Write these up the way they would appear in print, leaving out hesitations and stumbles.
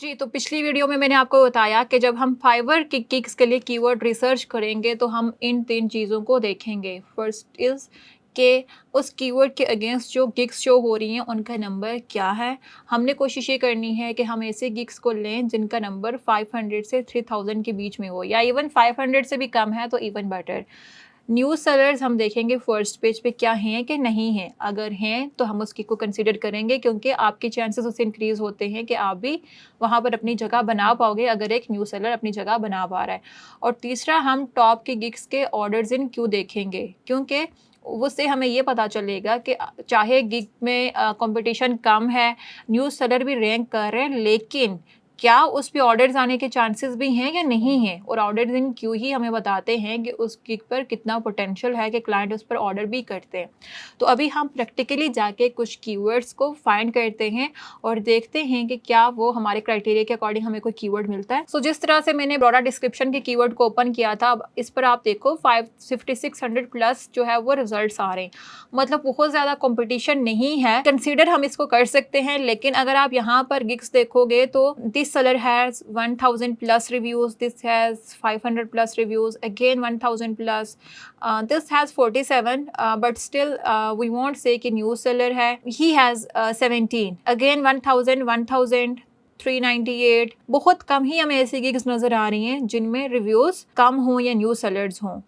जी, तो पिछली वीडियो में मैंने आपको बताया कि जब हम फाइवर की गिग्स के लिए कीवर्ड रिसर्च करेंगे तो हम इन 3 चीज़ों को देखेंगे। फर्स्ट इज़ कि उस कीवर्ड के अगेंस्ट जो गिग्स शो हो रही हैं उनका नंबर क्या है। हमने कोशिश ये करनी है कि हम ऐसे गिग्स को लें जिनका नंबर 500 से 3000 के बीच में हो, या इवन 500 से भी कम है तो इवन बेटर। न्यू सेलर्स हम देखेंगे फर्स्ट पेज पे क्या हैं कि नहीं हैं। अगर हैं तो हम उसकी को कंसीडर करेंगे, क्योंकि आपके चांसेस उससे इंक्रीज़ होते हैं कि आप भी वहाँ पर अपनी जगह बना पाओगे अगर एक न्यू सेलर अपनी जगह बना पा रहा है। और तीसरा, हम टॉप के गिग्स के ऑर्डर्स इन क्यों देखेंगे, क्योंकि उससे हमें ये पता चलेगा कि चाहे गिग में कंपटीशन कम है, न्यू सेलर भी रैंक कर रहे हैं, लेकिन क्या उस पे ऑर्डर्स आने के चांसेस भी हैं या नहीं हैं। और ऑर्डर्स इन क्यों ही हमें बताते हैं कि उस गिग पर कितना पोटेंशियल है कि क्लाइंट उस पर ऑर्डर भी करते हैं। तो अभी हम प्रैक्टिकली जाके कुछ कीवर्ड्स को फाइंड करते हैं और देखते हैं कि क्या वो हमारे क्राइटेरिया के अकॉर्डिंग हमें कोई कीवर्ड मिलता है। सो जिस तरह से मैंने ब्रॉडर डिस्क्रिप्शन के कीवर्ड को ओपन किया था, अब इस पर आप देखो 5600 प्लस जो है वो रिजल्ट्स आ रहे हैं। मतलब बहुत ज़्यादा कॉम्पिटिशन नहीं है, कंसीडर हम इसको कर सकते हैं। लेकिन अगर आप यहाँ पर गिग्स देखोगे तो this seller has 1000 plus reviews, this has 500 plus reviews, again 1000 plus, this has 47, but still we won't say कि new seller है। he has 17, again 1000 398। बहुत कम ही हमें ऐसी गिग्स नज़र आ रही हैं जिनमें रिव्यूज़ कम हों या न्यू सेलर्स हों।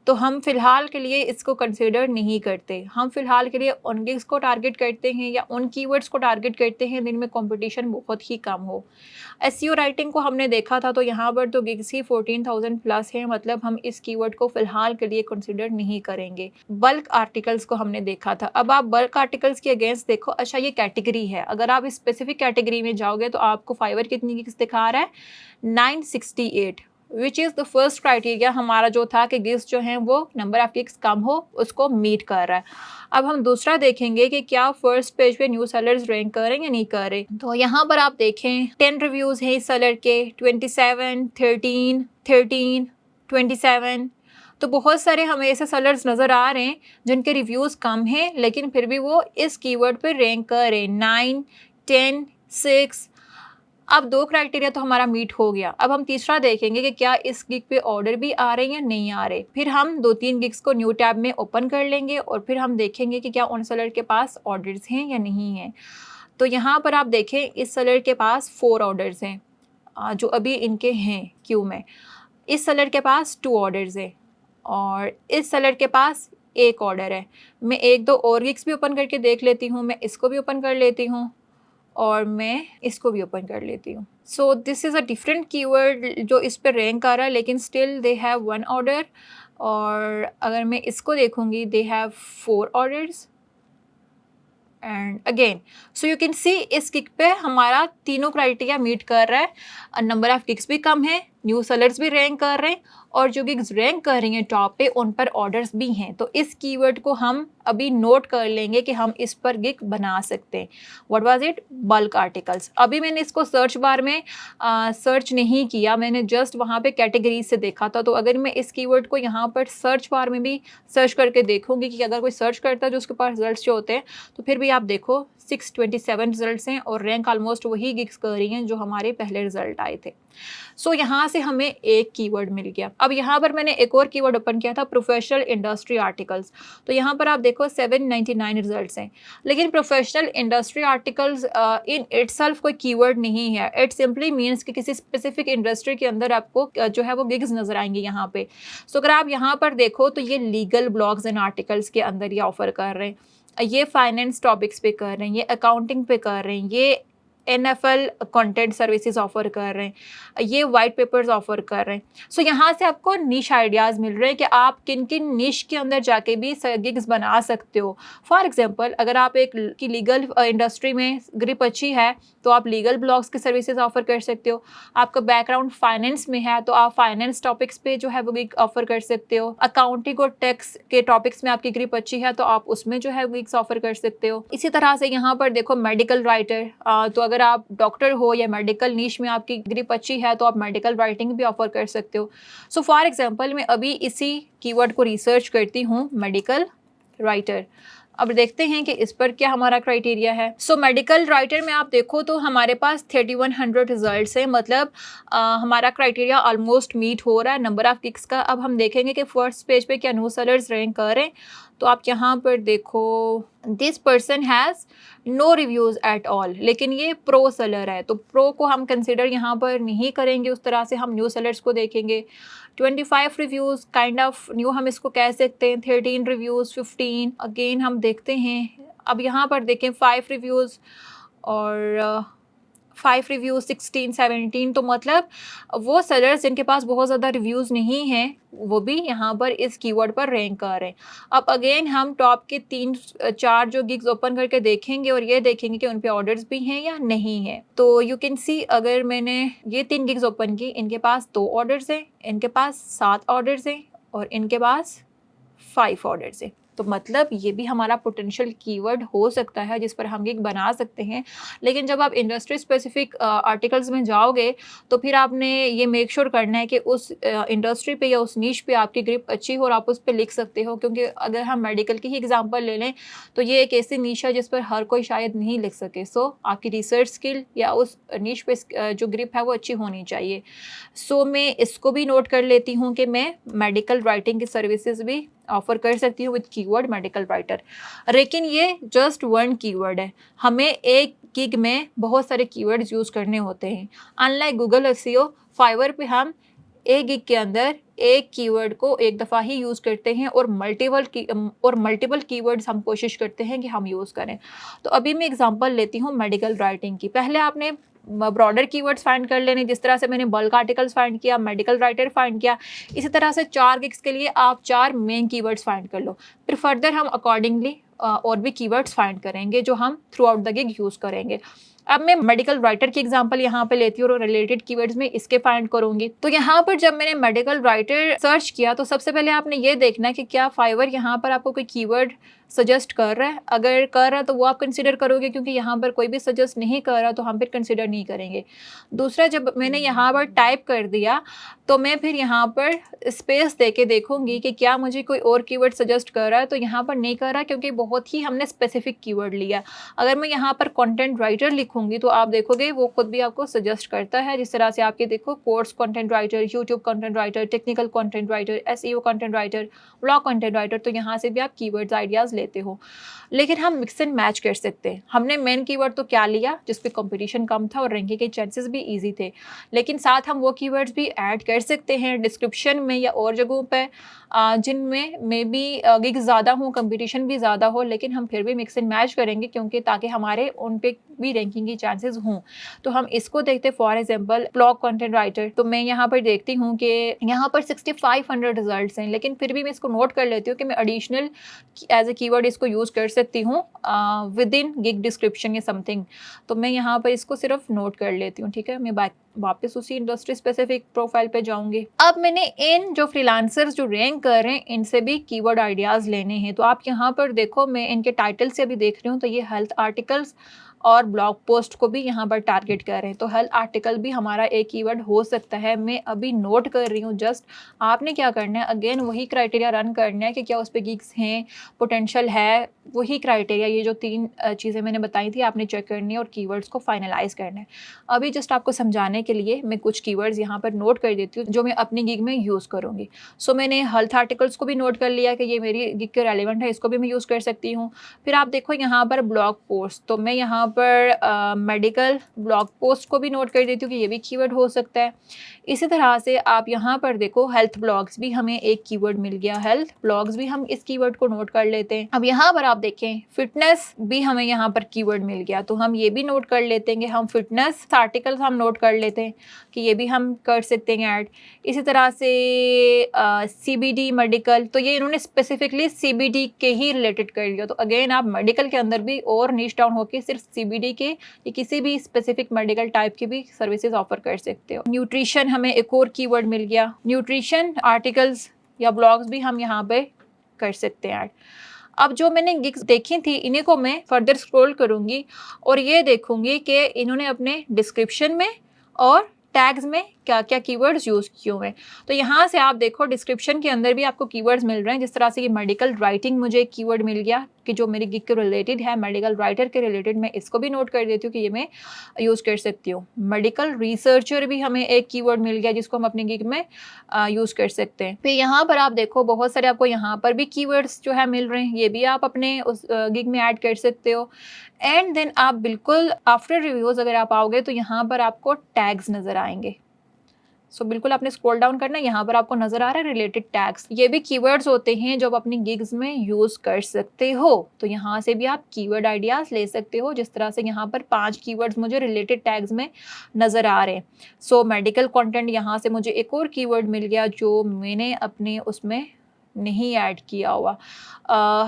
तो हम फ़िलहाल के लिए इसको कंसिडर नहीं करते। हम फ़िलहाल के लिए उन गिग्स को टारगेट करते हैं या उन कीवर्ड्स को टारगेट करते हैं जिनमें कंपटीशन बहुत ही कम हो। एसईओ राइटिंग को हमने देखा था तो यहाँ पर तो गिग्स ही 14,000 प्लस है, मतलब हम इस कीवर्ड को फ़िलहाल के लिए कंसिडर नहीं करेंगे। बल्क आर्टिकल्स को हमने देखा था। अब आप बल्क आर्टिकल्स के अगेंस्ट देखो, अच्छा ये कैटेगरी है। अगर आप इस स्पेसिफिक कैटेगरी में जाओगे तो आपको फाइवर कितनी गिग्स दिखा रहा है, 968, which is the first criteria हमारा जो था कि गिग्स जो हैं वो नंबर ऑफ गिग्स कम हो, उसको मीट कर रहा है। अब हम दूसरा देखेंगे कि क्या फर्स्ट पेज पे न्यू सेलर्स रैंक कर रहे हैं या नहीं कर रहे। तो यहाँ पर आप देखें 10 रिव्यूज़ हैं इस सेलर के, 27, 13, 13, 27। तो बहुत सारे हमें ऐसे सेलर्स नज़र आ रहे हैं जिनके रिव्यूज़ कम हैं लेकिन फिर भी वो इस कीवर्ड पे रैंक कर रहे हैं, 9, 10, 6। अब 2 क्राइटेरिया तो हमारा मीट हो गया। अब हम तीसरा देखेंगे कि क्या इस गिग पे ऑर्डर भी आ रहे हैं या नहीं आ रहे। फिर हम 2-3 गिग्स को न्यू टैब में ओपन कर लेंगे और फिर हम देखेंगे कि क्या उन सेलर के पास ऑर्डर्स हैं या नहीं हैं। तो यहाँ पर आप देखें इस सेलर के पास 4 ऑर्डर्स हैं, जो अभी इनके हैं क्यू में। इस सेलर के पास 2 ऑर्डर्स हैं और इस सेलर के पास 1 ऑर्डर है। मैं 1-2 और गिग्स भी ओपन करके देख लेती हूँ। मैं इसको भी ओपन कर लेती हूँ और मैं इसको भी ओपन कर लेती हूँ। So this is a different keyword जो इस पे रैंक आ रहा है, लेकिन स्टिल दे हैव 1 ऑर्डर। और अगर मैं इसको देखूँगी, they have 4 orders and again. So you can see इस गिग पे हमारा तीनों क्राइटेरिया मीट कर रहा है। नंबर ऑफ गिग्स भी कम है, न्यू सेलर्स भी रैंक कर रहे हैं और जो गिग्स रैंक कर रही हैं टॉप पे उन पर ऑर्डर्स भी हैं। तो इस कीवर्ड को हम अभी नोट कर लेंगे कि हम इस पर गिग बना सकते हैं। What was it? Bulk articles. अभी मैंने इसको सर्च बार में सर्च नहीं किया, मैंने जस्ट वहाँ पे कैटेगरीज से देखा था। तो अगर मैं इस कीवर्ड को यहाँ पर सर्च बार में भी सर्च करके देखूंगी कि अगर कोई सर्च करता है जो उसके पास रिजल्ट जो होते हैं, तो फिर भी आप देखो 627 रिजल्ट्स हैं और रैंक ऑलमोस्ट वही गिग्स कर रही हैं जो हमारे पहले रिजल्ट आए थे। सो यहाँ से हमें एक कीवर्ड मिल गया। अब यहाँ पर मैंने एक और कीवर्ड ओपन किया था, प्रोफेशनल इंडस्ट्री आर्टिकल्स। तो यहाँ पर आप देखो 799 रिजल्ट्स हैं, लेकिन professional industry articles in itself कोई कीवर्ड नहीं है। इट सिंपली मीन्स कि किसी स्पेसिफिक इंडस्ट्री के अंदर आपको जो है वो गिग्स नजर आएंगे यहाँ पे। सो अगर आप यहाँ पर देखो तो ये लीगल ब्लॉग्स एंड आर्टिकल्स के अंदर ये ऑफर कर रहे हैं, ये फाइनेंस टॉपिक्स पे कर रहे हैं, ये अकाउंटिंग पे कर रहे हैं, ये NFL कंटेंट सर्विसेज ऑफर कर रहे हैं, ये वाइट पेपर्स ऑफर कर रहे हैं। सो यहाँ से आपको निश आइडियाज़ मिल रहे हैं कि आप किन किन निश के अंदर जाके भी गिग्स बना सकते हो। फॉर एग्जांपल अगर आप एक की लीगल इंडस्ट्री में ग्रिप अच्छी है तो आप लीगल ब्लॉग्स की सर्विसेज ऑफर कर सकते हो। आपका बैकग्राउंड फाइनेंस में है तो आप फाइनेंस टॉपिक्स पे जो है वो गिग ऑफर कर सकते हो। अकाउंटिंग और टैक्स के टॉपिक्स में आपकी ग्रिप अच्छी है तो आप उसमें जो है गिग्स ऑफर कर सकते हो। इसी तरह से यहाँ पर देखो मेडिकल राइटर, तो अगर आप डॉक्टर हो या मेडिकल नीश में आपकी ग्रिप अच्छी है तो आप मेडिकल राइटिंग भी ऑफर कर सकते हो। सो फॉर एग्जांपल मैं अभी इसी कीवर्ड को रिसर्च करती हूँ, मेडिकल राइटर। अब देखते हैं कि इस पर क्या हमारा क्राइटेरिया है। सो मेडिकल राइटर में आप देखो तो हमारे पास 3100 रिजल्ट्स हैं, मतलब हमारा क्राइटेरिया ऑलमोस्ट मीट हो रहा है नंबर ऑफ गिग्स का। अब हम देखेंगे कि फर्स्ट पेज पे क्या न्यू सेलर्स रैंक कर रहे हैं। तो आप यहाँ पर देखो, this person has no reviews at all, लेकिन ये प्रो सेलर है, तो प्रो को हम कंसिडर यहाँ पर नहीं करेंगे, उस तरह से हम न्यू सेलर्स को देखेंगे। 25 रिव्यूज़ काइंड ऑफ न्यू हम इसको कह सकते हैं। 13 रिव्यूज़, 15 अगेन हम देखते हैं। अब यहाँ पर देखें 5 रिव्यूज़ और 5 रिव्यूज़, 16, 17, तो मतलब वो सेलर्स जिनके पास बहुत ज़्यादा रिव्यूज़ नहीं हैं वो भी यहाँ पर इस कीवर्ड पर रैंक कर रहे हैं। अब अगेन हम टॉप के 3-4 जो गिग्स ओपन करके देखेंगे और ये देखेंगे कि उन पे ऑर्डर्स भी हैं या नहीं है। तो यू कैन सी, अगर मैंने ये 3 गिग्स ओपन की, इनके पास 2 ऑर्डर्स हैं, इनके पास 7 ऑर्डर्स हैं और इनके पास 5 ऑर्डर्स हैं। तो मतलब ये भी हमारा पोटेंशियल कीवर्ड हो सकता है जिस पर हम गिग बना सकते हैं। लेकिन जब आप इंडस्ट्री स्पेसिफिक आर्टिकल्स में जाओगे तो फिर आपने ये मेक श्योर करना है कि उस इंडस्ट्री पे या उस नीश पे आपकी ग्रिप अच्छी हो और आप उस पर लिख सकते हो। क्योंकि अगर हम मेडिकल की ही एग्जांपल ले लें तो ये एक ऐसी नीश है जिस पर हर कोई शायद नहीं लिख सके। सो आपकी रिसर्च स्किल या उस नीश पे जो ग्रिप है वो अच्छी होनी चाहिए। सो मैं इसको भी नोट कर लेती हूँ कि मैं मेडिकल राइटिंग की सर्विसेज भी ऑफर कर सकती हूँ विद कीवर्ड मेडिकल राइटर। लेकिन ये जस्ट वन कीवर्ड है, हमें एक गिग में बहुत सारे कीवर्ड्स यूज़ करने होते हैं। अनलाइक गूगल एसईओ, फाइवर पे हम एक गिग के अंदर एक कीवर्ड को एक दफ़ा ही यूज़ करते हैं और मल्टीपल कीवर्ड्स हम कोशिश करते हैं कि हम यूज़ करें। तो अभी मैं एग्जांपल लेती हूँ मेडिकल राइटिंग की। पहले आपने ब्रॉडर कीवर्ड्स फाइंड कर लेने, जिस तरह से मैंने बल्क आर्टिकल्स फाइंड किया, मेडिकल राइटर फाइंड किया। इसी तरह से 4 गिग्स के लिए आप 4 मेन कीवर्ड्स फाइंड कर लो। फिर फर्दर हम अकॉर्डिंगली और भी कीवर्ड्स फाइंड करेंगे जो हम through out the gig use करेंगे। अब मैं मेडिकल राइटर की एग्जांपल यहाँ पे लेती हूँ और रिलेटेड कीवर्ड्स में इसके फाइंड करूँगी। तो यहाँ पर जब मैंने मेडिकल राइटर सर्च किया तो सबसे पहले आपने ये देखना है कि क्या फाइवर यहाँ पर आपको कोई कीवर्ड सजेस्ट कर रहा है। अगर कर रहा है तो वो आप कंसिडर करोगे, क्योंकि यहाँ पर कोई भी सजेस्ट नहीं कर रहा तो हम फिर कंसिडर नहीं करेंगे। दूसरा, जब मैंने यहाँ पर टाइप कर दिया तो मैं फिर यहाँ पर स्पेस दे के देखूँगी कि क्या मुझे कोई और कीवर्ड सजेस्ट कर रहा है। तो यहाँ पर नहीं कर रहा क्योंकि बहुत ही हमने स्पेसिफिक कीवर्ड लिया। अगर मैं यहाँ पर कंटेंट राइटर लिखूँगी तो आप देखोगे वो खुद भी आपको सजेस्ट करता है। जिस तरह से आपके देखो course content writer, YouTube content writer, technical content writer, SEO content writer, blog content writer, तो यहाँ से भी आप कीवर्ड्स आइडियाज़ लेते हो। लेकिन हम मिक्स एंड मैच कर सकते हैं। हमने मेन कीवर्ड तो क्या लिया जिस पे कंपटीशन कम था और रैंकिंग के चांसेस भी इजी थे, लेकिन साथ हम वो कीवर्ड्स भी ऐड कर सकते हैं डिस्क्रिप्शन में या और जगहों पे जिनमें मे बी गिग ज़्यादा हो, कंपटीशन भी ज़्यादा हो, लेकिन हम फिर भी मिक्स एंड मैच करेंगे क्योंकि ताकि हमारे उन पे भी रैंकिंग की चांसेस हों। तो हम इसको देखते हैं। For example blog content writer, तो मैं यहाँ पर देखती हूँ कि यहाँ पर 6500 रिजल्ट्स हैं, लेकिन फिर भी मैं इसको नोट कर लेती हूँ कि मैं एडिशनल एज ए कीवर्ड इसको यूज़ कर सकती हूँ विद इन गिग डिस्क्रिप्शन या समथिंग। तो मैं यहाँ पर इसको सिर्फ नोट कर लेती हूँ। ठीक है, मैं वापस उसी इंडस्ट्री स्पेसिफिक प्रोफाइल पे जाऊंगी। अब मैंने इन जो फ्रीलांसर्स जो रैंक कर रहे हैं इनसे भी कीवर्ड आइडियाज़ लेने हैं। तो आप यहाँ पर देखो, मैं इनके टाइटल से अभी देख रही हूँ तो ये हेल्थ आर्टिकल्स और ब्लॉग पोस्ट को भी यहाँ पर टारगेट कर रहे हैं। तो हेल्थ आर्टिकल भी हमारा एक कीवर्ड हो सकता है। मैं अभी नोट कर रही हूँ जस्ट। आपने क्या करना है, अगेन वही क्राइटेरिया रन करना है कि क्या उस पर गिग्स हैं, पोटेंशियल है, वही क्राइटेरिया, ये जो 3 चीज़ें मैंने बताई थी आपने चेक करनी है और कीवर्ड्स को फाइनलाइज करना है। अभी जस्ट आपको समझाने के लिए मैं कुछ कीवर्ड्स यहाँ पर नोट कर देती हूँ जो मैं अपनी गिग में यूज़ करूँगी। सो मैंने हेल्थ आर्टिकल्स को भी नोट कर लिया कि ये मेरी गिग के रेलिवेंट है, इसको भी मैं यूज़ कर सकती हूँ। फिर आप देखो यहाँ पर ब्लॉग पोस्ट, तो मैं यहाँ पर मेडिकल ब्लॉग पोस्ट को भी नोट कर देती हूँ कि ये भी कीवर्ड हो सकता है। इसी तरह से आप यहाँ पर देखो हेल्थ ब्लॉग्स भी हमें एक कीवर्ड मिल गया, हेल्थ ब्लॉग्स भी हम इस कीवर्ड को नोट कर लेते हैं। अब यहाँ पर आप देखें फिटनेस भी हमें यहाँ पर कीवर्ड मिल गया, तो हम ये भी नोट कर लेते हैं कि हम फिटनेस आर्टिकल्स हम नोट कर लेते हैं कि ये भी हम कर सकते हैं ऐड। इसी तरह से CBD मेडिकल, तो ये इन्होंने स्पेसिफिकली CBD के ही रिलेटेड कर लिया। तो अगेन आप मेडिकल के अंदर भी और नीश डाउन होकर सिर्फ CBD के या किसी भी स्पेसिफिक मेडिकल टाइप की भी सर्विसेज ऑफर कर सकते हो। न्यूट्रिशन हमें एक और कीवर्ड मिल गया, न्यूट्रिशन आर्टिकल्स या ब्लॉग्स भी हम यहाँ पे कर सकते हैं ऐड। अब जो मैंने गिग्स देखी थी इन्हीं को मैं फर्दर स्क्रॉल करूँगी और ये देखूँगी कि इन्होंने अपने डिस्क्रिप्शन में और टैग्स में क्या क्या कीवर्ड्स यूज़ किए हुए हैं। तो यहाँ से आप देखो डिस्क्रिप्शन के अंदर भी आपको कीवर्ड्स मिल रहे हैं। जिस तरह से ये मेडिकल राइटिंग मुझे एक कीवर्ड मिल गया, कि जो मेरी गिग के रिलेटेड है, मेडिकल राइटर के रिलेटेड, मैं इसको भी नोट कर देती हूँ कि ये मैं यूज़ कर सकती हूँ। मेडिकल रिसर्चर भी हमें एक कीवर्ड मिल गया जिसको हम अपनी गिग में यूज़ कर सकते हैं। फिर यहाँ पर आप देखो बहुत सारे आपको यहाँ पर भी कीवर्ड्स जो है मिल रहे हैं, ये भी आप अपने उस गिग में ऐड कर सकते हो। एंड देन आप बिल्कुल आफ्टर रिव्यूज़ अगर आप आओगे तो यहाँ पर आपको टैग्स नज़र आएँगे। सो बिल्कुल आपने स्क्रॉल डाउन करना है, यहाँ पर आपको नज़र आ रहा है रिलेटेड टैग्स। ये भी कीवर्ड्स होते हैं जो आप अपनी गिग्स में यूज़ कर सकते हो। तो यहाँ से भी आप कीवर्ड आइडियाज़ ले सकते हो, जिस तरह से यहाँ पर 5 कीवर्ड्स मुझे रिलेटेड टैग्स में नज़र आ रहे हैं। सो मेडिकल कंटेंट, यहाँ से मुझे एक और कीवर्ड मिल गया जो मैंने अपने उसमें नहीं ऐड किया हुआ।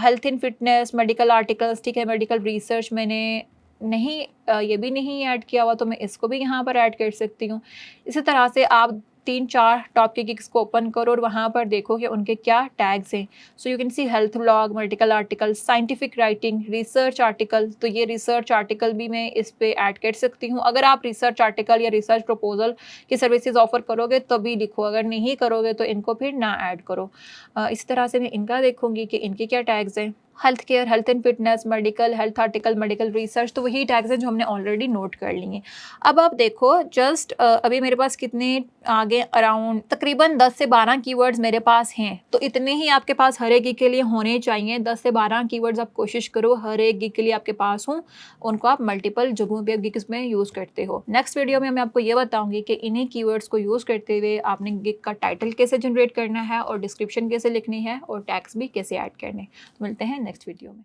Health and fitness, medical articles, ठीक है, मेडिकल रिसर्च मैंने नहीं ये भी नहीं ऐड किया हुआ, तो मैं इसको भी यहाँ पर ऐड कर सकती हूँ। इसी तरह से आप 3-4 टॉप के गिग्स को ओपन करो और वहाँ पर देखो कि उनके क्या टैग्स हैं। So you can see health vlog, medical article, scientific writing, research article. तो ये रिसर्च आर्टिकल भी मैं इस पे ऐड कर सकती हूँ। अगर आप रिसर्च आर्टिकल या रिसर्च प्रपोजल की सर्विसेज ऑफर करोगे तभी लिखो, अगर नहीं करोगे तो इनको फिर ना ऐड करो। इस तरह से मैं इनका देखूँगी कि इनके क्या टैग्स हैं। Health care, health and fitness, medical, health article, medical research, तो वही टैग्स हैं जो हमने ऑलरेडी नोट कर लिए हैं। अब आप देखो जस्ट अभी मेरे पास कितने आगे अराउंड तकरीबन 10 से 12 कीवर्ड्स मेरे पास हैं। तो इतने ही आपके पास हर एक गिग के लिए होने चाहिए। 10 से 12 कीवर्ड्स आप कोशिश करो हर एक गिग के लिए आपके पास हों, उनको आप मल्टीपल जगहों पे गिग्स में यूज़ करते हो। नेक्स्ट वीडियो में मैं आपको ये बताऊँगी कि इन्हीं कीवर्ड्स को यूज़ करते हुए आपने गिग का टाइटल कैसे जनरेट करना है और डिस्क्रिप्शन कैसे लिखनी है और टैग्स भी कैसे ऐड करने हैं। तो मिलते हैं नेक्स्ट वीडियो में।